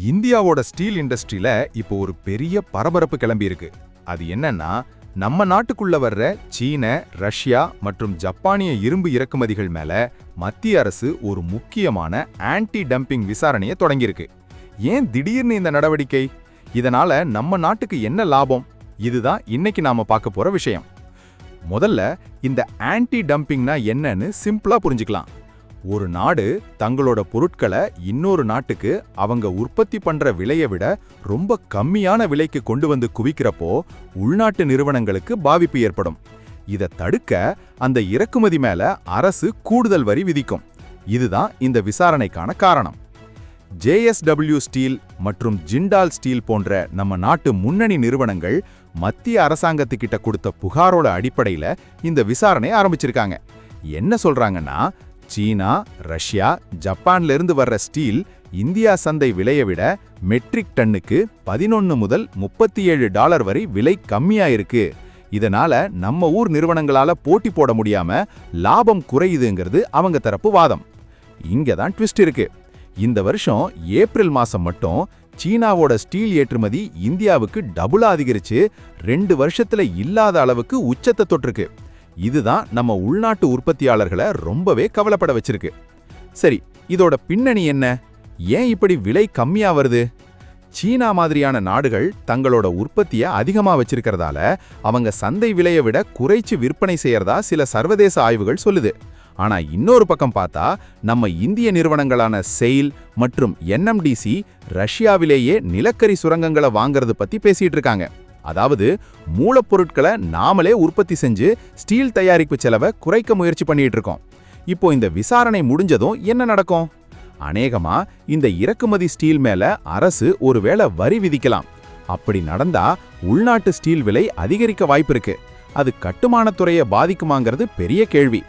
இந்தியாவோட ஸ்டீல் இண்டஸ்ட்ரியில இப்போ ஒரு பெரிய பரபரப்பு கிளம்பி இருக்கு. அது என்னன்னா, நம்ம நாட்டுக்குள்ள வர்ற சீன, ரஷ்யா மற்றும் ஜப்பானிய இரும்பு இறக்குமதிகள் மேல மத்திய அரசு ஒரு முக்கியமான ஆன்டி டம்பிங் விசாரணையை தொடங்கியிருக்கு. ஏன் திடீர்னு இந்த நடவடிக்கை? இதனால நம்ம நாட்டுக்கு என்ன லாபம்? இதுதான் இன்னைக்கு நாம பார்க்க போற விஷயம். முதல்ல இந்த ஆன்டி டம்பிங்னா என்னன்னு சிம்பிளா புரிஞ்சுக்கலாம். ஒரு நாடு தங்களோட பொருட்களை இன்னொரு நாட்டுக்கு அவங்க உற்பத்தி பண்ற விலையை விட ரொம்ப கம்மியான விலைக்கு கொண்டு வந்து குவிக்கிறப்போ உள்நாட்டு நிறுவனங்களுக்கு பாதிப்பு ஏற்படும். இதை தடுக்க அந்த இறக்குமதி மேல அரசு கூடுதல் வரி விதிக்கும். இதுதான் இந்த விசாரணைக்கான காரணம். JSW ஸ்டீல் மற்றும் ஜிண்டால் ஸ்டீல் போன்ற நம்ம நாட்டு முன்னணி நிறுவனங்கள் மத்திய அரசாங்கத்துக்கிட்ட கொடுத்த புகாரோட அடிப்படையில இந்த விசாரணை ஆரம்பிச்சிருக்காங்க. என்ன சொல்றாங்கன்னா, சீனா, ரஷ்யா, ஜப்பான்ல இருந்து வர்ற ஸ்டீல் இந்தியா சந்தை விலையை விட மெட்ரிக் டன்னுக்கு 11 முதல் $37 வரை விலை கம்மியா இருக்கு. இதனால நம்ம ஊர் நிறுவனங்களால போட்டி போட முடியாம லாபம் குறையுதுங்கிறது அவங்க தரப்பு வாதம். இங்கதான் ட்விஸ்ட் இருக்கு. இந்த வருஷம் ஏப்ரல் மாசம் மட்டும் சீனாவோட ஸ்டீல் ஏற்றுமதி இந்தியாவுக்கு டபுளா அதிகரிச்சு 2 வருஷத்துல இல்லாத அளவுக்கு உச்சத்தை தொட்டிருக்கு. இதுதான் நம்ம உள்நாட்டு உற்பத்தியாளர்களை ரொம்பவே கவலைப்பட வச்சிருக்கு. சரி, இதோட பின்னணி என்ன? ஏன் இப்படி விலை கம்மியா வருது? சீனா மாதிரியான நாடுகள் தங்களோட உற்பத்தியை அதிகமா வச்சிருக்கிறதால அவங்க சந்தை விலையை விட குறைச்சு விற்பனை செய்யறதா சில சர்வதேச ஆய்வுகள் சொல்லுது. ஆனா இன்னொரு பக்கம் பார்த்தா நம்ம இந்திய நிறுவனங்களான செயில் மற்றும் NMDC ரஷ்யாவிலேயே நிலக்கரி சுரங்கங்களை வாங்கறது பத்தி பேசிட்டு இருக்காங்க. அதாவது மூலப்பொருட்களை நாமளே உற்பத்தி செஞ்சு ஸ்டீல் தயாரிப்பு செலவை குறைக்க முயற்சி பண்ணிட்டு இருக்கோம். இப்போ இந்த விசாரணை முடிஞ்சதும் என்ன நடக்கும்? அநேகமா இந்த இறக்குமதி ஸ்டீல் மேல அரசு ஒருவேளை வரி விதிக்கலாம். அப்படி நடந்தா உள்நாட்டு ஸ்டீல் விலை அதிகரிக்க வாய்ப்பு இருக்கு. அது கட்டுமானத்துறையை பாதிக்குமாங்கிறது பெரிய கேள்வி.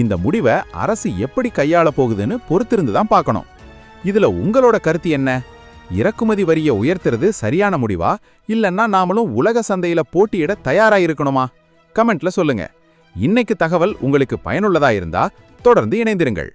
இந்த முடிவை அரசு எப்படி கையாள போகுதுன்னு பொறுத்திருந்து தான் பார்க்கணும். இதுல உங்களோட கருத்து என்ன? இறக்குமதி வரியை உயர்த்துறது சரியான முடிவா, இல்லன்னா நாமளும் உலக சந்தையில போட்டியிட தயாரா இருக்கணுமா? கமெண்ட்ல சொல்லுங்க. இன்னைக்கு தகவல் உங்களுக்கு பயனுள்ளதா இருந்தா தொடர்ந்து இணைந்திருங்கள்.